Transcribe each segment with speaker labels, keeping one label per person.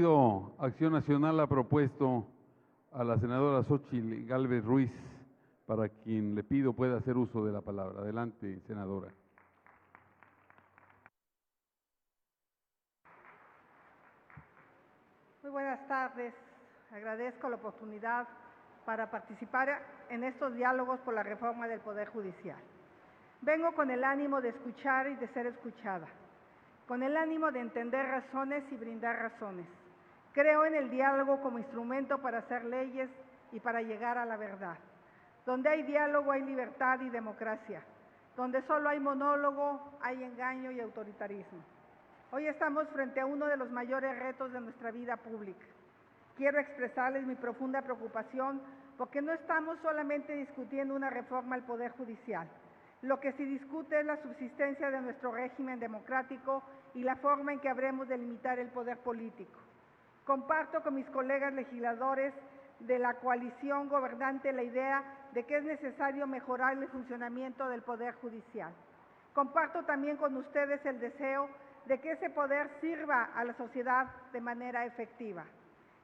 Speaker 1: Acción Nacional ha propuesto a la senadora Xóchitl Gálvez Ruiz, para quien le pido pueda hacer uso de la palabra. Adelante, senadora.
Speaker 2: Muy buenas tardes. Agradezco la oportunidad para participar en estos diálogos por la reforma del Poder Judicial. Vengo con el ánimo de escuchar y de ser escuchada, con el ánimo de entender razones y brindar razones. Creo en el diálogo como instrumento para hacer leyes y para llegar a la verdad. Donde hay diálogo hay libertad y democracia. Donde solo hay monólogo hay engaño y autoritarismo. Hoy estamos frente a uno de los mayores retos de nuestra vida pública. Quiero expresarles mi profunda preocupación porque no estamos solamente discutiendo una reforma al Poder Judicial. Lo que se discute es la subsistencia de nuestro régimen democrático y la forma en que habremos de limitar el poder político. Comparto con mis colegas legisladores de la coalición gobernante la idea de que es necesario mejorar el funcionamiento del Poder Judicial. Comparto también con ustedes el deseo de que ese poder sirva a la sociedad de manera efectiva.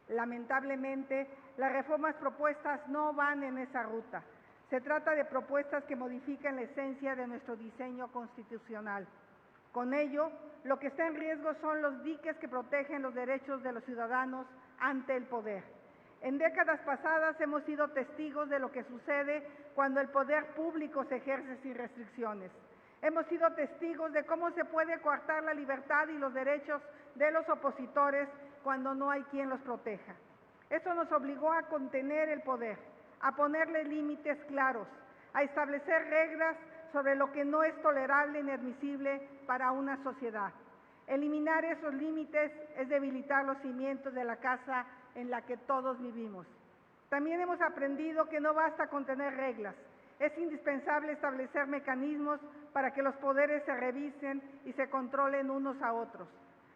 Speaker 2: Lamentablemente, las reformas propuestas no van en esa ruta. Se trata de propuestas que modifican la esencia de nuestro diseño constitucional. Con ello, lo que está en riesgo son los diques que protegen los derechos de los ciudadanos ante el poder. En décadas pasadas hemos sido testigos de lo que sucede cuando el poder público se ejerce sin restricciones. Hemos sido testigos de cómo se puede coartar la libertad y los derechos de los opositores cuando no hay quien los proteja. Esto nos obligó a contener el poder, a ponerle límites claros, a establecer reglas sobre lo que no es tolerable ni admisible para una sociedad. Eliminar esos límites es debilitar los cimientos de la casa en la que todos vivimos. También hemos aprendido que no basta con tener reglas. Es indispensable establecer mecanismos para que los poderes se revisen y se controlen unos a otros.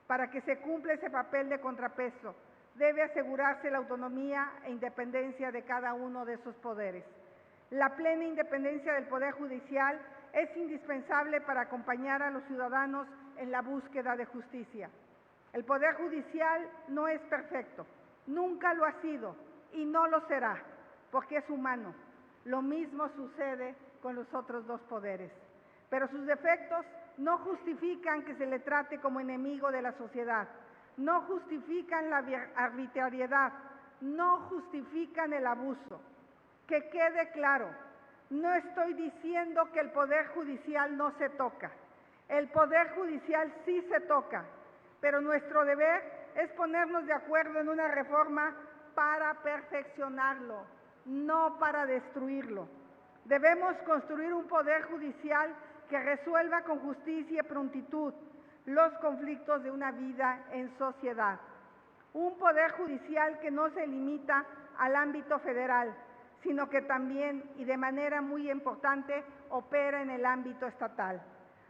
Speaker 2: Para que se cumpla ese papel de contrapeso, debe asegurarse la autonomía e independencia de cada uno de esos poderes. La plena independencia del Poder Judicial es indispensable para acompañar a los ciudadanos en la búsqueda de justicia. El Poder Judicial no es perfecto, nunca lo ha sido y no lo será, porque es humano. Lo mismo sucede con los otros dos poderes. Pero sus defectos no justifican que se le trate como enemigo de la sociedad, no justifican la arbitrariedad, no justifican el abuso. Que quede claro, no estoy diciendo que el Poder Judicial no se toca. El Poder Judicial sí se toca, pero nuestro deber es ponernos de acuerdo en una reforma para perfeccionarlo, no para destruirlo. Debemos construir un Poder Judicial que resuelva con justicia y prontitud los conflictos de una vida en sociedad. Un Poder Judicial que no se limita al ámbito federal, sino que también, y de manera muy importante, opera en el ámbito estatal.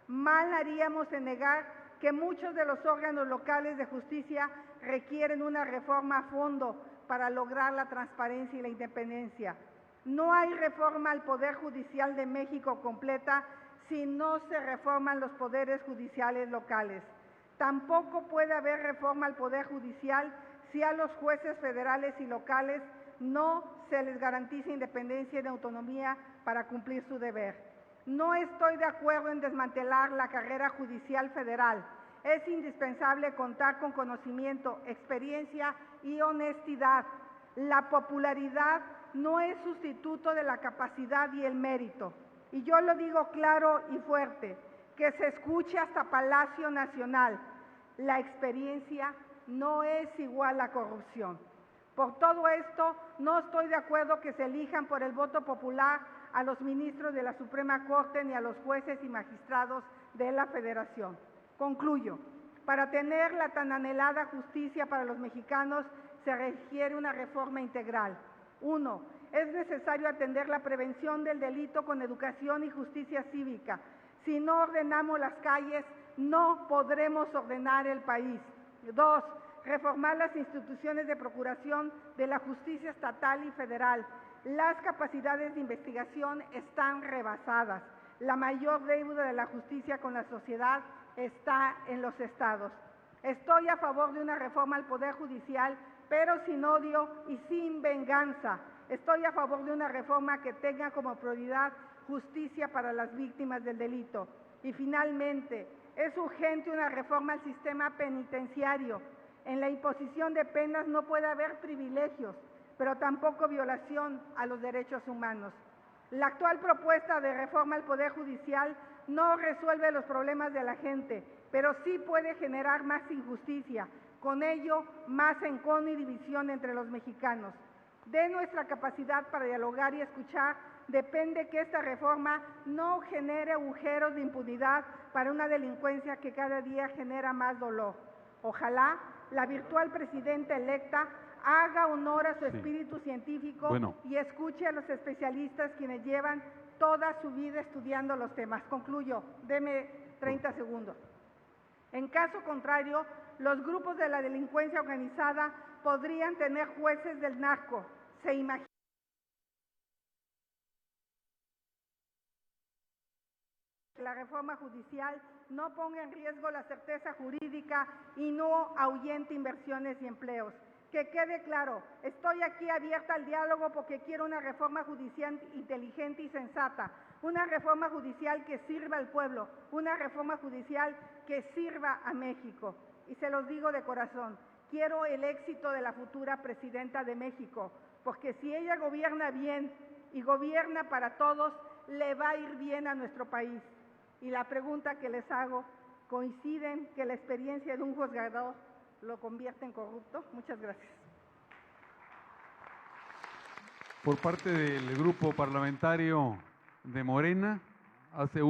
Speaker 2: Mal haríamos en negar que muchos de los órganos locales de justicia requieren una reforma a fondo para lograr la transparencia y la independencia. No hay reforma al Poder Judicial de México completa si no se reforman los poderes judiciales locales. Tampoco puede haber reforma al Poder Judicial si a los jueces federales y locales no se les garantiza independencia y autonomía para cumplir su deber. No estoy de acuerdo en desmantelar la carrera judicial federal. Es indispensable contar con conocimiento, experiencia y honestidad. La popularidad no es sustituto de la capacidad y el mérito. Y yo lo digo claro y fuerte, que se escuche hasta Palacio Nacional. La experiencia no es igual a corrupción. Por todo esto, no estoy de acuerdo que se elijan por el voto popular a los ministros de la Suprema Corte ni a los jueces y magistrados de la Federación. Concluyo. Para tener la tan anhelada justicia para los mexicanos se requiere una reforma integral. 1. Es necesario atender la prevención del delito con educación y justicia cívica. Si no ordenamos las calles, no podremos ordenar el país. 2. Reformar las instituciones de procuración de la justicia estatal y federal. Las capacidades de investigación están rebasadas. La mayor deuda de la justicia con la sociedad está en los estados. Estoy a favor de una reforma al Poder Judicial, pero sin odio y sin venganza. Estoy a favor de una reforma que tenga como prioridad justicia para las víctimas del delito. Y finalmente, es urgente una reforma al sistema penitenciario. En la imposición de penas no puede haber privilegios, pero tampoco violación a los derechos humanos. La actual propuesta de reforma al Poder Judicial no resuelve los problemas de la gente, pero sí puede generar más injusticia, con ello más encono y división entre los mexicanos. De nuestra capacidad para dialogar y escuchar depende que esta reforma no genere agujeros de impunidad para una delincuencia que cada día genera más dolor. Ojalá la virtual presidenta electa haga honor a su espíritu científico y escuche a los especialistas quienes llevan toda su vida estudiando los temas. Concluyo, deme 30 segundos. En caso contrario, los grupos de la delincuencia organizada podrían tener jueces del narco. ¿Se imagina? La reforma judicial no ponga en riesgo la certeza jurídica y no ahuyente inversiones y empleos. Que quede claro, estoy aquí abierta al diálogo porque quiero una reforma judicial inteligente y sensata, una reforma judicial que sirva al pueblo, una reforma judicial que sirva a México. Y se los digo de corazón, quiero el éxito de la futura presidenta de México, porque si ella gobierna bien y gobierna para todos, le va a ir bien a nuestro país. Y la pregunta que les hago, ¿coinciden que la experiencia de un juzgador lo convierte en corrupto? Muchas gracias.
Speaker 1: Por parte del grupo parlamentario de Morena, hace